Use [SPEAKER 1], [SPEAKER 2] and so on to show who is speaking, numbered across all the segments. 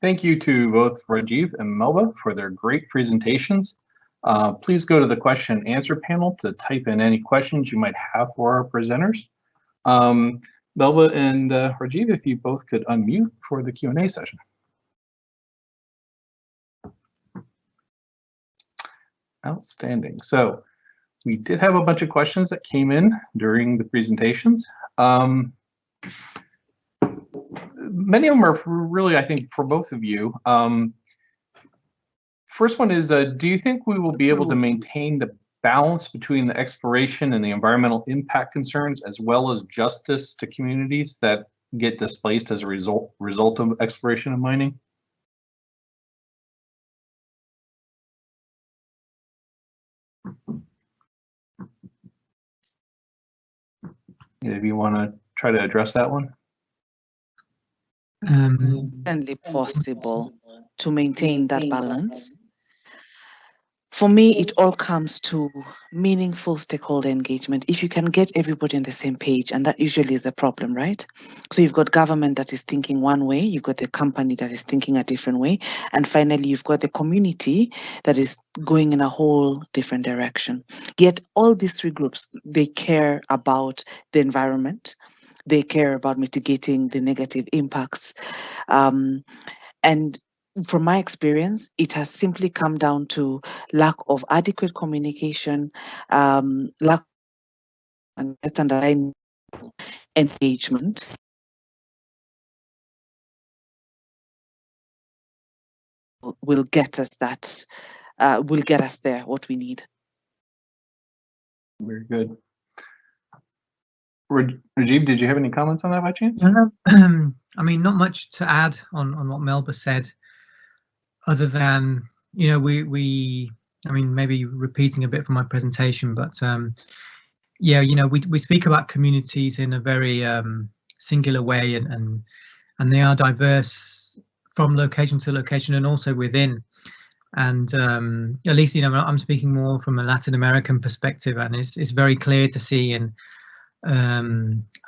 [SPEAKER 1] Thank you to both Rajiv and Melba for their great presentations. Please go to the question and answer panel to type in any questions you might have for our presenters. Melba and Rajiv, if you both could unmute for the Q&A session. Outstanding. So we did have a bunch of questions that came in during the presentations. Many of them are really, I think, for both of you. First one is, do you think we will be able to maintain the balance between the exploration and the environmental impact concerns, as well as justice to communities that get displaced as a result of exploration and mining? If you want to try to address that one.
[SPEAKER 2] Certainly possible to maintain that balance. For me, it all comes to meaningful stakeholder engagement. If you can get everybody on the same page, and that usually is the problem, right? So you've got government that is thinking one way, you've got the company that is thinking a different way, and finally you've got the community that is going in a whole different direction. Yet all these three groups, they care about the environment, they care about mitigating the negative impacts, and from my experience, it has simply come down to lack of adequate communication, lack and underlying engagement. Will get us that, will get us there, what we need.
[SPEAKER 1] Very good. Rajiv, did you have any comments on that by chance?
[SPEAKER 3] I mean, not much to add on what Melba said, other than, you know, I mean, maybe repeating a bit from my presentation, but yeah, you know, we speak about communities in a very singular way, and they are diverse from location to location and also within. And at least, you know, I'm speaking more from a Latin American perspective, and it's very clear to see in a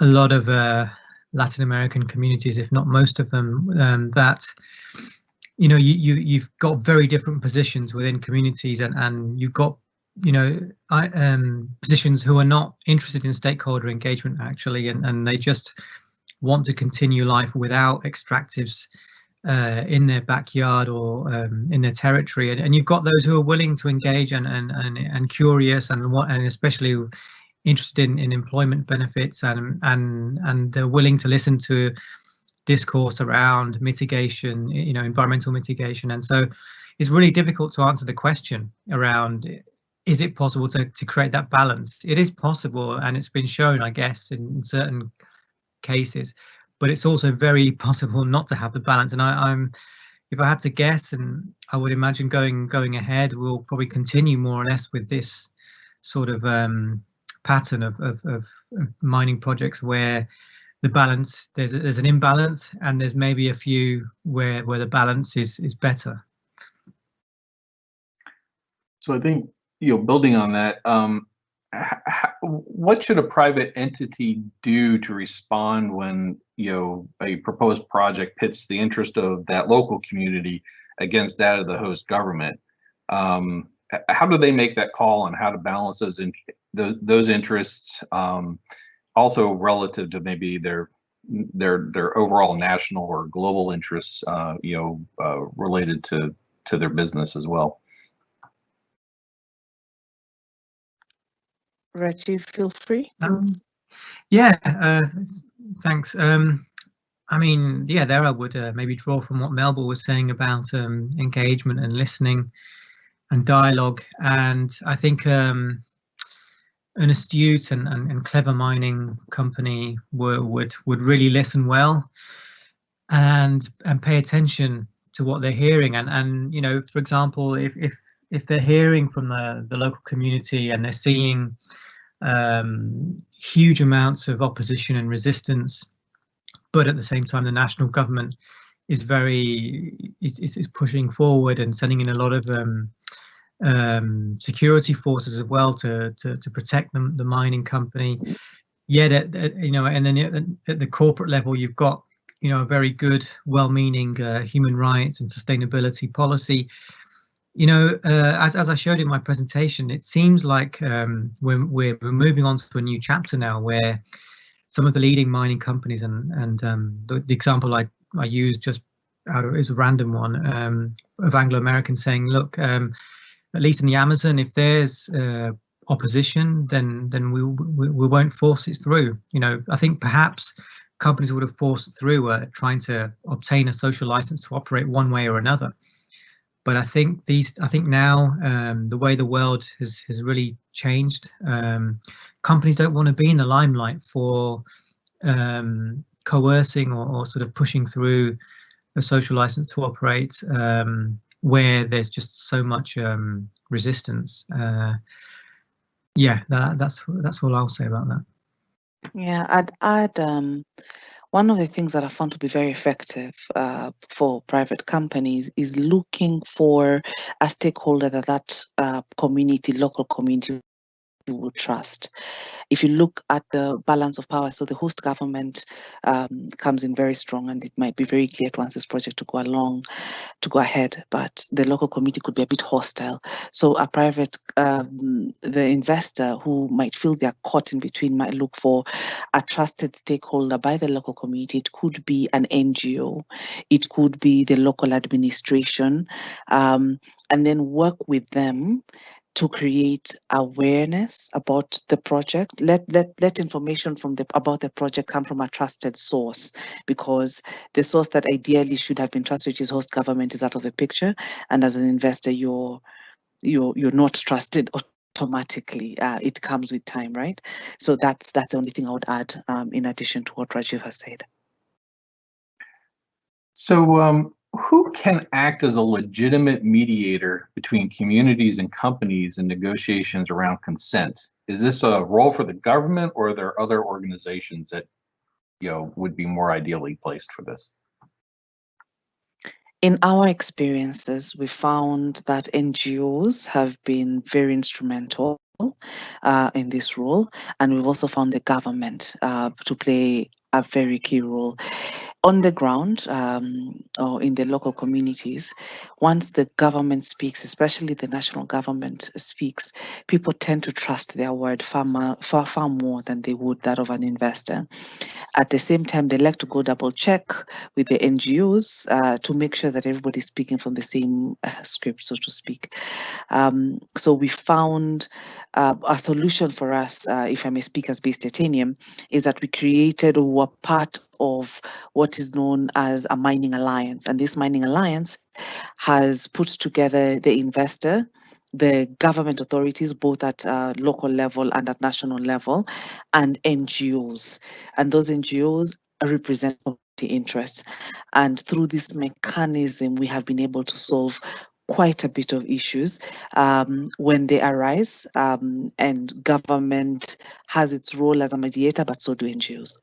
[SPEAKER 3] lot of Latin American communities, if not most of them, that, you know, you've got very different positions within communities, and you've got, you know, positions who are not interested in stakeholder engagement actually, and they just want to continue life without extractives in their backyard or in their territory, and you've got those who are willing to engage and curious and especially interested in employment benefits, and they're willing to listen to discourse around mitigation, you know, environmental mitigation. And so it's really difficult to answer the question around, is it possible to create that balance? It is possible, and it's been shown, I guess, in certain cases, but it's also very possible not to have the balance. And if I had to guess, and I would imagine going ahead, we'll probably continue more or less with this sort of pattern of mining projects where the balance, there's an imbalance, and there's maybe a few where the balance is better.
[SPEAKER 1] So I think, you know, building on that, what should a private entity do to respond when, you know, a proposed project pits the interest of that local community against that of the host government? How do they make that call on how to balance those interests, also relative to maybe their overall national or global interests, you know, related to their business as well?
[SPEAKER 2] Rajiv, feel free.
[SPEAKER 3] Yeah, thanks. I mean, yeah, there I would maybe draw from what Melba was saying about engagement and listening and dialogue, and I think an astute and clever mining company would really listen well and pay attention to what they're hearing, and you know, for example, if they're hearing from the local community and they're seeing huge amounts of opposition and resistance, but at the same time the national government is pushing forward and sending in a lot of security forces as well to protect the mining company. Yet you know, and then at the corporate level, you've got a very good, well-meaning human rights and sustainability policy. As I showed in my presentation, it seems like we're moving on to a new chapter now, where some of the leading mining companies and the example I used just is a random one of Anglo-American saying, look, at least in the Amazon, if there's opposition, then we won't force it through. I think perhaps companies would have forced through trying to obtain a social license to operate one way or another. But I think now the way the world has really changed. Companies don't want to be in the limelight for coercing or sort of pushing through a social license to operate where there's just so much resistance. Yeah, that's all I'll say about that.
[SPEAKER 2] Yeah, I'd add one of the things that I found to be very effective for private companies is looking for a stakeholder that community, local community, would trust. If you look at the balance of power, so the host government comes in very strong, and it might be very clear once this project to go ahead, but the local community could be a bit hostile. So a private, the investor who might feel they're caught in between might look for a trusted stakeholder by the local community. It could be an NGO, it could be the local administration, and then work with them to create awareness about the project. Let information about the project come from a trusted source, because the source that ideally should have been trusted, which is host government, is out of the picture. And as an investor, you're not trusted automatically. It comes with time, right? So that's the only thing I would add in addition to what Rajiv has said.
[SPEAKER 1] So who can act as a legitimate mediator between communities and companies in negotiations around consent? Is this a role for the government, or are there other organizations that would be more ideally placed for this?
[SPEAKER 2] In our experiences, we found that NGOs have been very instrumental in this role, and we've also found the government to play a very key role. On the ground or in the local communities, once the government speaks, especially the national government speaks, people tend to trust their word far more than they would that of an investor. At the same time, they like to go double check with the NGOs to make sure that everybody's speaking from the same script, so to speak. So we found a solution for us, if I may speak as Base Titanium, is that we created or were part of what is known as a mining alliance. And this mining alliance has put together the investor, the government authorities, both at local level and at national level, and NGOs. And those NGOs represent community interests. And through this mechanism, we have been able to solve quite a bit of issues when they arise, and government has its role as a mediator, but so do NGOs.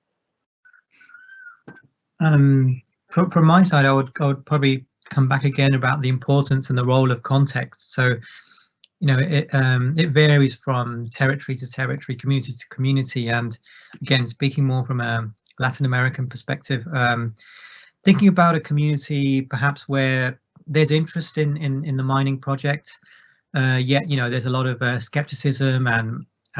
[SPEAKER 3] From my side, I would probably come back again about the importance and the role of context. So, it varies from territory to territory, community to community, and again, speaking more from a Latin American perspective, thinking about a community perhaps where there's interest in the mining project, yet there's a lot of skepticism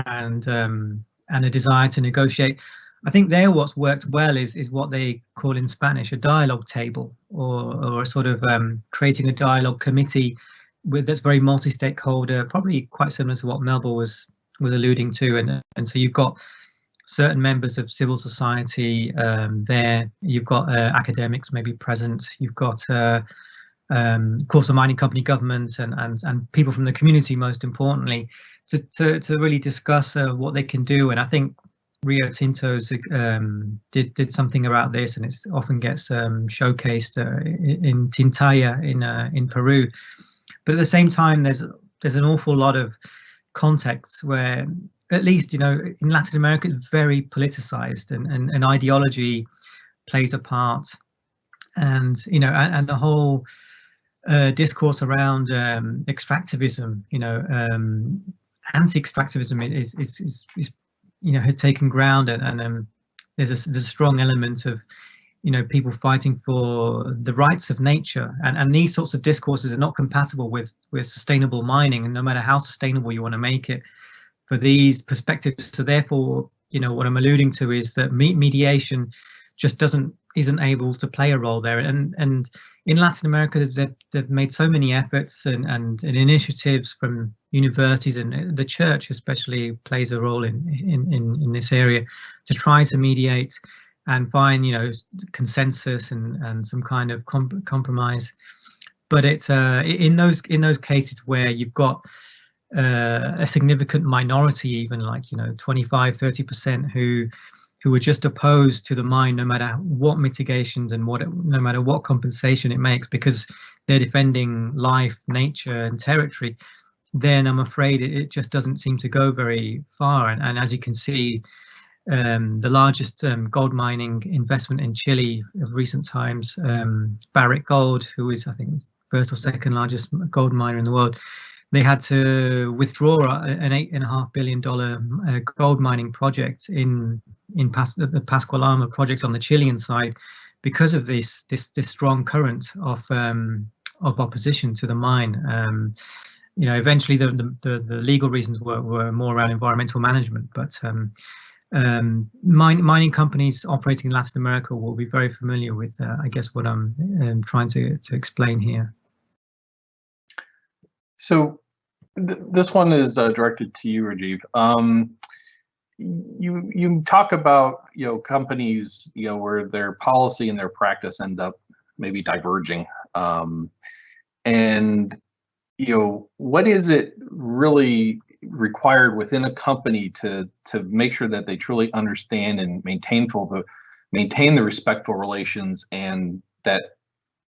[SPEAKER 3] and a desire to negotiate. I think there what's worked well is what they call in Spanish a dialogue table, or a sort of creating a dialogue committee that's very multi-stakeholder, probably quite similar to what Melba was alluding to, and so you've got certain members of civil society there, you've got academics maybe present, you've got of course a mining company government and people from the community, most importantly, to really discuss what they can do. And I think Rio Tinto's did something about this, and it often gets showcased in Tintaya in Peru. But at the same time, there's an awful lot of context where, at least in Latin America, it's very politicized, and ideology plays a part, and and the whole discourse around extractivism, anti-extractivism is has taken ground, and there's a strong element of people fighting for the rights of nature, and these sorts of discourses are not compatible with sustainable mining, and no matter how sustainable you want to make it for these perspectives. So therefore, what I'm alluding to is that mediation just isn't able to play a role there. And in Latin America, they've made so many efforts and initiatives from universities, and the church especially plays a role in this area to try to mediate and find consensus and some kind of compromise. But it's in those cases where you've got a significant minority, even like 25-30%, who are just opposed to the mine, no matter what mitigations and no matter what compensation it makes, because they're defending life, nature, and territory. Then I'm afraid it just doesn't seem to go very far. And as you can see, the largest gold mining investment in Chile of recent times, Barrick Gold, who is, I think, first or second largest gold miner in the world, they had to withdraw an $8.5 billion gold mining project in the Pascua-Lama project on the Chilean side, because of this strong current of opposition to the mine. Eventually the legal reasons were more around environmental management, but mining companies operating in Latin America will be very familiar with, I guess, what I'm trying to explain here.
[SPEAKER 1] So this one is directed to you, Rajiv. You talk about companies where their policy and their practice end up maybe diverging, and what is it really required within a company to make sure that they truly understand and maintain the respectful relations, and that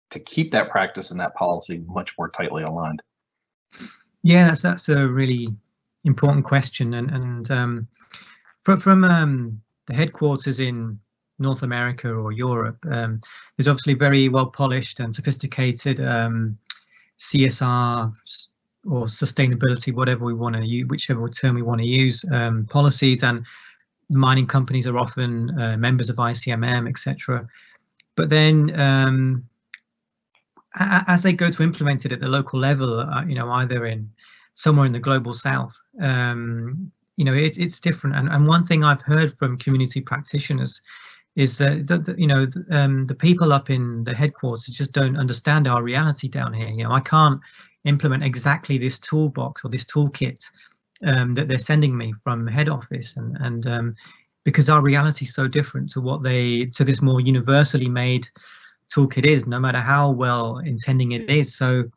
[SPEAKER 1] to keep that practice and that policy much more tightly aligned?
[SPEAKER 3] Yeah, that's a really important question, and from the headquarters in North America or Europe, there's obviously very well polished and sophisticated CSR or sustainability, whatever we want to use, whichever term we want to use, policies, and mining companies are often members of ICMM, etc. But then as they go to implement it at the local level, either somewhere in the global south, it's different. And one thing I've heard from community practitioners is that the people up in the headquarters just don't understand our reality down here. I can't implement exactly this toolbox or this toolkit that they're sending me from head office, and because our reality is so different to this more universally made toolkit is, no matter how well intending it is, or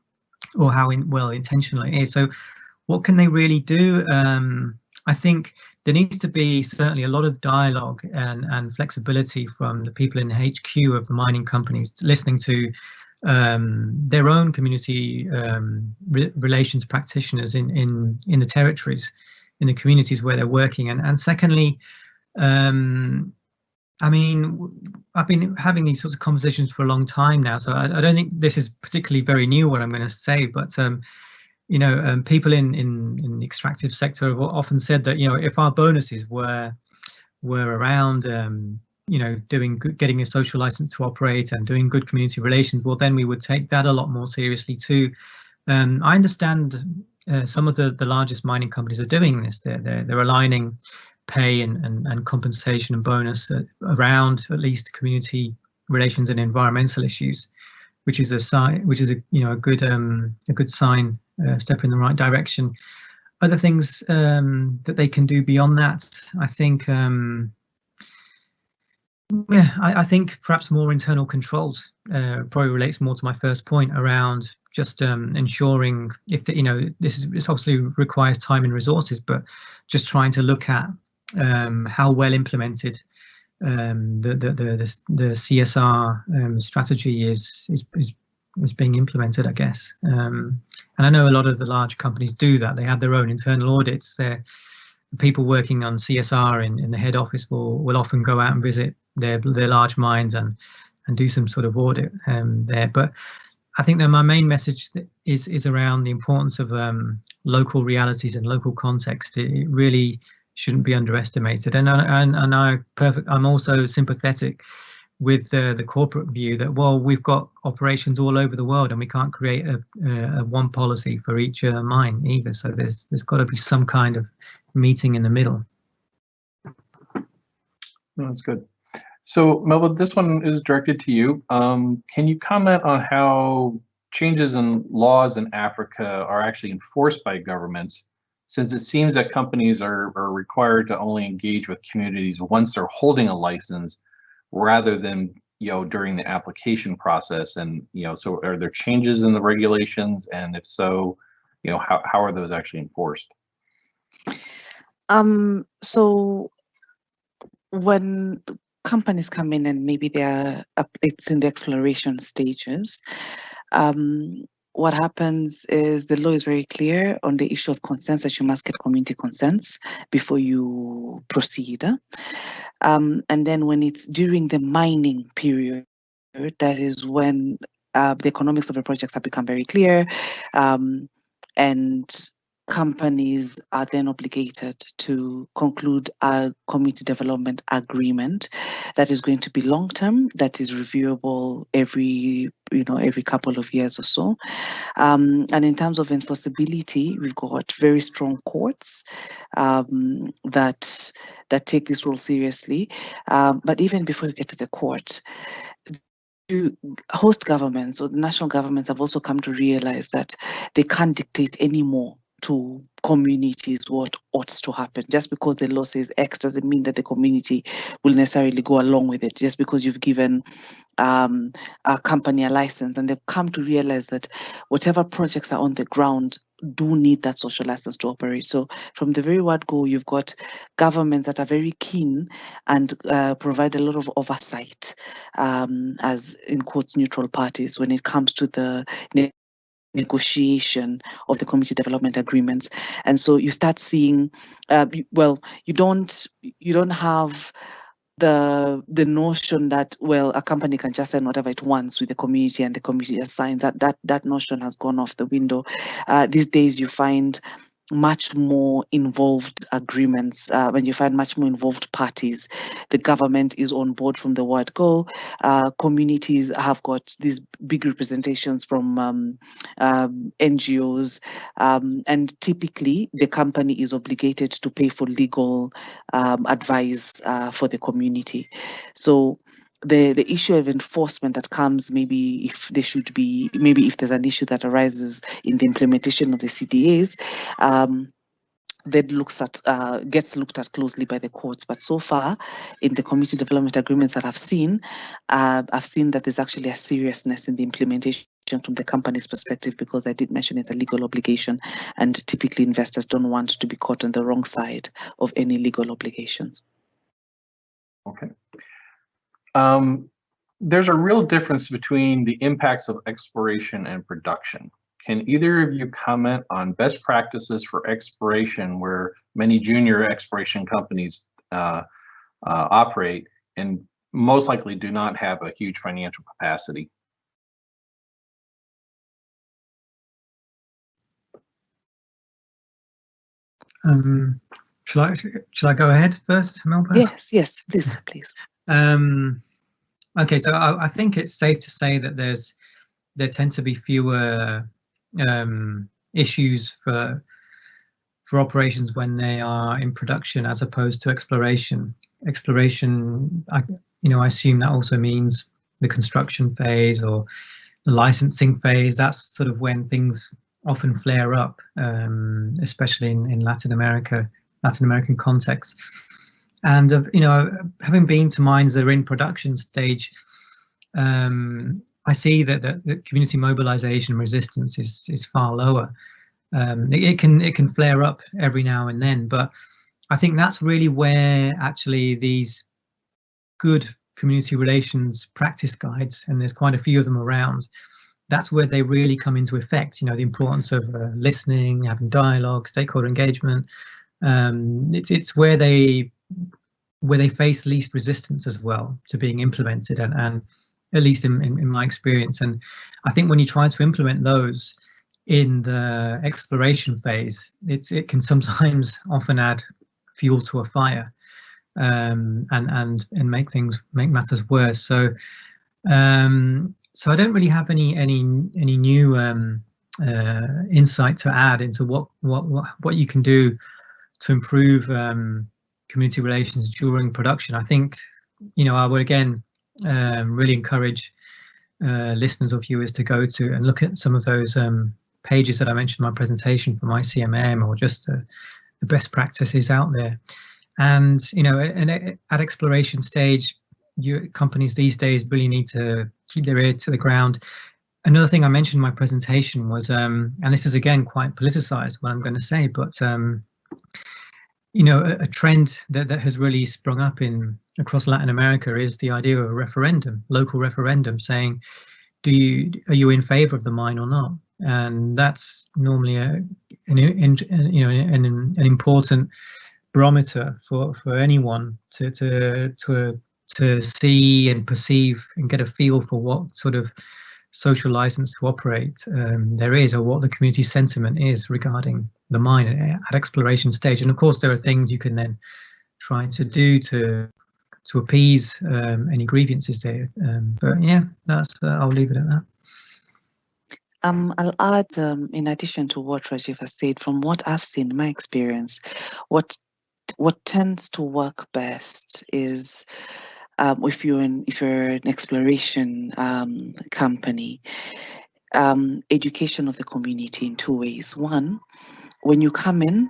[SPEAKER 3] how well intentional it is. So what can they really do? I think there needs to be certainly a lot of dialogue and flexibility from the people in the HQ of the mining companies, listening to their own community relations practitioners in the territories, in the communities where they're working. And secondly, I mean, I've been having these sorts of conversations for a long time now, so I don't think this is particularly very new what I'm going to say, but people in the extractive sector have often said that if our bonuses were around getting a social license to operate and doing good community relations, well, then we would take that a lot more seriously too. I understand some of the largest mining companies are doing this. They're aligning pay and compensation and bonus around at least community relations and environmental issues, which is a sign, a good sign, step in the right direction. Other things that they can do beyond that, I think, I think perhaps more internal controls probably relates more to my first point around just ensuring this obviously requires time and resources, but just trying to look at how well implemented the CSR strategy is being implemented, I guess. And I know a lot of the large companies do that. They have their own internal audits. The people working on CSR in the head office will often go out and visit their large mines and do some sort of audit there. But I think that my main message is around the importance of local realities and local context. It really shouldn't be underestimated. And I'm also sympathetic with the corporate view that, well, we've got operations all over the world and we can't create a one policy for each mine either. So there's got to be some kind of meeting in the middle.
[SPEAKER 1] That's good. So Melba, this one is directed to you. Can you comment on how changes in laws in Africa are actually enforced by governments, since it seems that companies are required to only engage with communities once they're holding a license, rather than during the application process? And so are there changes in the regulations, and if so, how are those actually enforced?
[SPEAKER 2] So when companies come in and maybe it's in the exploration stages, what happens is the law is very clear on the issue of consents, that you must get community consents before you proceed. And then when it's during the mining period, that is when the economics of the projects have become very clear, and companies are then obligated to conclude a community development agreement that is going to be long-term, that is reviewable every couple of years or so. And in terms of enforceability, we've got very strong courts that take this role seriously. But even before you get to the court, host governments or the national governments have also come to realize that they can't dictate anymore to communities what ought to happen. Just because the law says X doesn't mean that the community will necessarily go along with it. Just because you've given a company a license, and they've come to realize that whatever projects are on the ground do need that social license to operate. So from the very word go, you've got governments that are very keen and provide a lot of oversight as, in quotes, neutral parties when it comes to the negotiation of the community development agreements. And so you start seeing, you don't have the notion that, well, a company can just sign whatever it wants with the community and the community just signs. That notion has gone off the window. These days you find much more involved agreements. When you find much more involved parties, the government is on board from the word go. Communities have got these big representations from NGOs, and typically the company is obligated to pay for legal advice for the community. So the issue of enforcement that comes, maybe if there's an issue that arises in the implementation of the CDAs, that gets looked at closely by the courts. But so far, in the community development agreements that I've seen that there's actually a seriousness in the implementation from the company's perspective, because I did mention it's a legal obligation, and typically investors don't want to be caught on the wrong side of any legal obligations.
[SPEAKER 1] Okay. There's a real difference between the impacts of exploration and production. Can either of you comment on best practices for exploration where many junior exploration companies operate and most likely do not have a huge financial capacity?
[SPEAKER 3] Shall I go ahead first, Melba?
[SPEAKER 2] Yes, please.
[SPEAKER 3] Okay, so I think it's safe to say that there tend to be fewer issues for operations when they are in production as opposed to exploration. Exploration, I assume that also means the construction phase or the licensing phase. That's sort of when things often flare up, especially in Latin American context. And having been to mines that are in production stage, I see that the community mobilization resistance is far lower. It can flare up every now and then, but I think that's really where actually these good community relations practice guides, and there's quite a few of them around, that's where they really come into effect. The importance of listening, having dialogue, stakeholder engagement. It's where they face least resistance as well to being implemented, and at least in my experience. And I think when you try to implement those in the exploration phase, it can sometimes often add fuel to a fire. and make matters worse. So so I don't really have any new insight to add into what you can do to improve community relations during production. I think, you know, I would again really encourage listeners or viewers to go to and look at some of those pages that I mentioned in my presentation from ICMM, or just the best practices out there. And, you know, at exploration stage, companies these days really need to keep their ear to the ground. Another thing I mentioned in my presentation was, and this is again quite politicized, what I'm going to say, but you know, a trend that has really sprung up across Latin America is the idea of a referendum, local referendum, saying, are you in favor of the mine or not? And that's normally an important barometer for anyone to see and perceive and get a feel for what sort of social license to operate there is, or what the community sentiment is regarding the mine at exploration stage. And of course, there are things you can then try to do to appease any grievances there. But yeah, that's I'll leave it at that.
[SPEAKER 2] I'll add, in addition to what Rajiv has said, from what I've seen in my experience, what tends to work best is if you're an exploration company, education of the community in two ways. One, when you come in,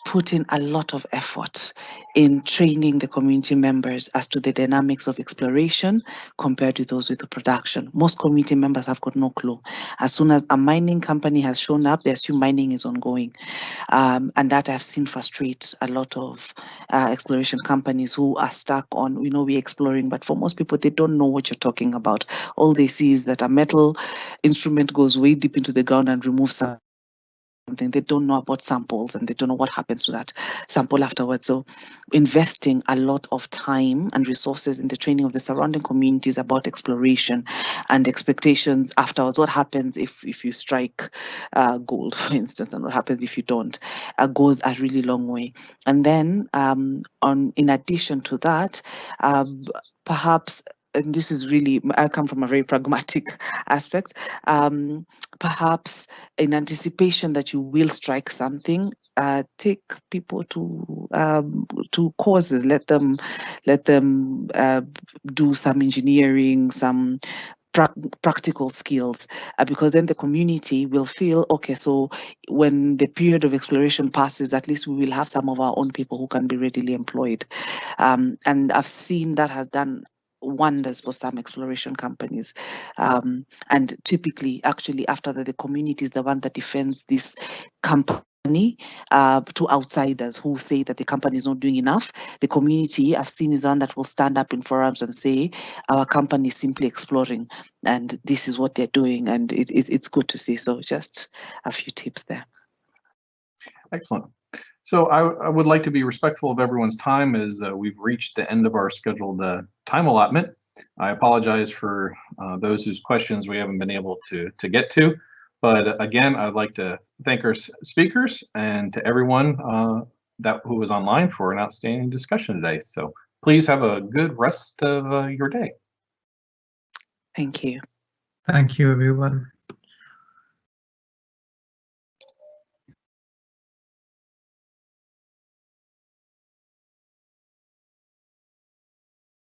[SPEAKER 2] put in a lot of effort in training the community members as to the dynamics of exploration compared to those with the production. Most community members have got no clue. As soon as a mining company has shown up, they assume mining is ongoing. And that I've seen frustrate a lot of exploration companies who are stuck on, you know, we're exploring, but for most people, they don't know what you're talking about. All they see is that a metal instrument goes way deep into the ground and removes something. They don't know about samples, and they don't know what happens to that sample afterwards. So investing a lot of time and resources in the training of the surrounding communities about exploration and expectations afterwards. What happens if you strike gold, for instance, and what happens if you don't, goes a really long way. And then in addition to that, perhaps, and this is really, I come from a very pragmatic aspect, perhaps in anticipation that you will strike something, take people to courses, let them do some engineering, some practical skills, because then the community will feel, okay, so when the period of exploration passes, at least we will have some of our own people who can be readily employed. And I've seen that has done wonders for some exploration companies, and typically, actually, after that, the community is the one that defends this company to outsiders who say that the company is not doing enough. The community, I've seen, is the one that will stand up in forums and say, our company is simply exploring, and this is what they're doing, and it's good to see. So just a few tips there.
[SPEAKER 1] Excellent. So I would like to be respectful of everyone's time, as we've reached the end of our scheduled time allotment. I apologize for those whose questions we haven't been able to get to. But again, I'd like to thank our speakers and to everyone who was online for an outstanding discussion today. So please have a good rest of your day.
[SPEAKER 2] Thank you.
[SPEAKER 3] Thank you, everyone.